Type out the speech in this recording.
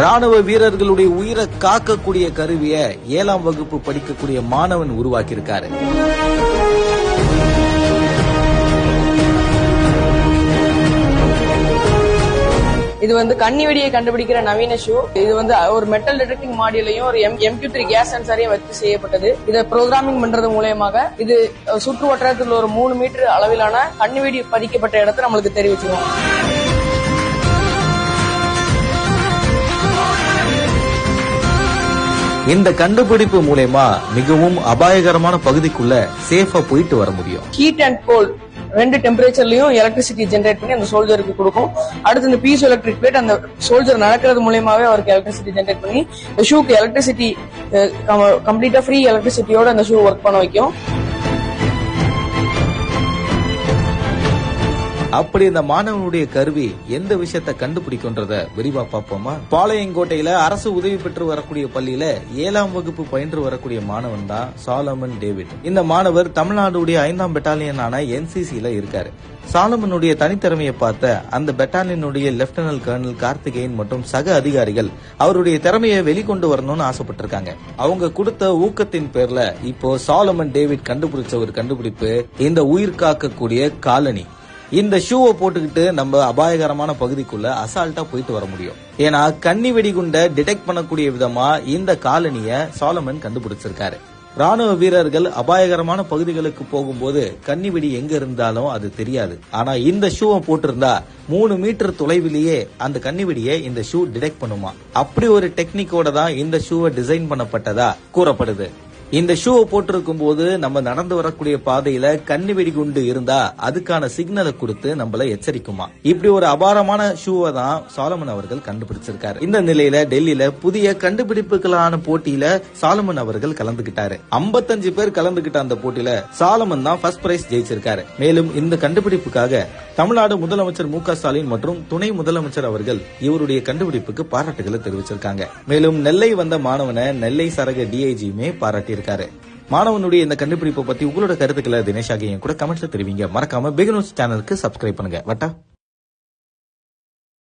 ராணுவ வீரர்களுடைய உயிரை காக்கக்கூடிய கருவியை 7ஆம் வகுப்பு படிக்கக்கூடிய மாணவன் உருவாக்கியிருக்காரு. இது கண்ணி வெடியை கண்டுபிடிக்கிற நவீன ஷூ. இது ஒரு மெட்டல் டிடெக்டிங் மாடியூலையும் ஒரு MQ3 கேஸ் சென்சாரையும் வச்சு செய்யப்பட்டது. இதை ப்ரோக்ராமிங் பண்றது மூலயமாக இது சுற்று வட்டாரத்தில் ஒரு 3 மீட்டர் அளவிலான கண்ணி வெடி பதிக்கப்பட்ட இடத்தை நம்மளுக்கு தெரிவிச்சிடும். இந்த கண்டுபிடிப்பு மூலமா மிகவும் அபாயகரமான பகுதிக்குள்ள சேஃபா போயிட்டு வர முடியும். ஹீட் அண்ட் கோல்ட் 2 டெம்பரேச்சர்லயும் எலக்ட்ரிசிட்டி ஜெனரேட் பண்ணி அந்த சோல்ஜருக்கு கொடுக்கும். அடுத்து இந்த பீசோ எலக்ட்ரிக் பிளேட் அந்த சோல்ஜர் நடக்கிறது மூலமாவே அவருக்கு எலக்ட்ரிசிட்டி ஜெனரேட் பண்ணி இந்த ஷூக்கு எலக்ட்ரிசிட்டி கம்ப்ளீட்டா ஃப்ரீ எலக்ட்ரிசிட்டியோட அந்த ஷூ ஒர்க் பண்ண வைக்கும். அப்படி இந்த மாணவனுடைய கருவி எந்த விஷயத்தை கண்டுபிடிக்கும்ன்றத விரிவா பார்ப்போமா? பாளையங்கோட்டையில அரசு உதவி பெற்று வரக்கூடிய பள்ளியில 7ஆம் வகுப்பு பயின்று வரக்கூடிய மாணவன் தான் சாலமன் டேவிட். இந்த மாணவர் தமிழ்நாடுடைய 5ஆம் பெட்டாலியனான NCCல இருக்காரு. சாலமனுடைய தனித்திறமையை பார்த்த அந்த பெட்டாலியனுடைய லெப்டினன்ட் கர்னல் கார்த்திகேயன் மற்றும் சக அதிகாரிகள் அவருடைய திறமையை வெளிக்கொண்டு வரணும்னு ஆசைப்பட்டிருக்காங்க. அவங்க கொடுத்த ஊக்கத்தின் பேர்ல இப்போ சாலமன் டேவிட் கண்டுபிடிச்ச ஒரு கண்டுபிடிப்பு இந்த உயிர் காக்கக்கூடிய காலனி. இந்த ஷூவை போட்டுக்கிட்டு நம்ம அபாயகரமான பகுதிக்குள்ள அசால்ட்டா போயிட்டு வர முடியும். ஏன்னா கன்னி வெடிகுண்ட டிடெக்ட் பண்ணக்கூடிய விதமா இந்த காலனிய சாலமன் கண்டுபிடிச்சிருக்காரு. ராணுவ வீரர்கள் அபாயகரமான பகுதிகளுக்கு போகும்போது கன்னி வெடி எங்க இருந்தாலும் அது தெரியாது. ஆனா இந்த ஷூவை போட்டிருந்தா 3 மீட்டர் தொலைவிலேயே அந்த கன்னி வெடியை இந்த ஷூ டிடெக்ட் பண்ணுமா. அப்படி ஒரு டெக்னிக்கோட தான் இந்த ஷூவை டிசைன் பண்ணப்பட்டதா கூறப்படுது. இந்த ஷூவை போட்டிருக்கும் போது நம்ம நடந்து வரக்கூடிய பாதையில கன்னி வெடிகுண்டு இருந்தா அதுக்கான சிக்னலை கொடுத்து நம்மள எச்சரிக்குமா. இப்படி ஒரு அபாரமான ஷூவை தான் சாலமன் அவர்கள் கண்டுபிடிச்சிருக்காரு. இந்த நிலையில டெல்லியில புதிய கண்டுபிடிப்புகளான போட்டியில சாலமன் அவர்கள் கலந்துகிட்டாரு. 55 பேர் கலந்துகிட்ட அந்த போட்டியில சாலமன் தான் ஃபர்ஸ்ட் பிரைஸ் ஜெயிச்சிருக்காரு. மேலும் இந்த கண்டுபிடிப்புக்காக தமிழ்நாடு முதலமைச்சர் மு க ஸ்டாலின் மற்றும் துணை முதலமைச்சர் அவர்கள் இவருடைய கண்டுபிடிப்புக்கு பாராட்டுகளை தெரிவிச்சிருக்காங்க. மேலும் நெல்லை வந்த மாணவனை நெல்லை சரக DIGயுமே பாராட்டியிருக்காரு. மாணவனுடைய இந்த கண்டுபிடிப்பை பத்தி உங்களோட கருத்துக்களை தினேஷ் ஆகிய கூட கமெண்ட்ஸ்ல தெரிவிங்க. மறக்காம பிக் நியூஸ் சேனலுக்கு சப்ஸ்கிரைப் பண்ணுங்க. வட்டா.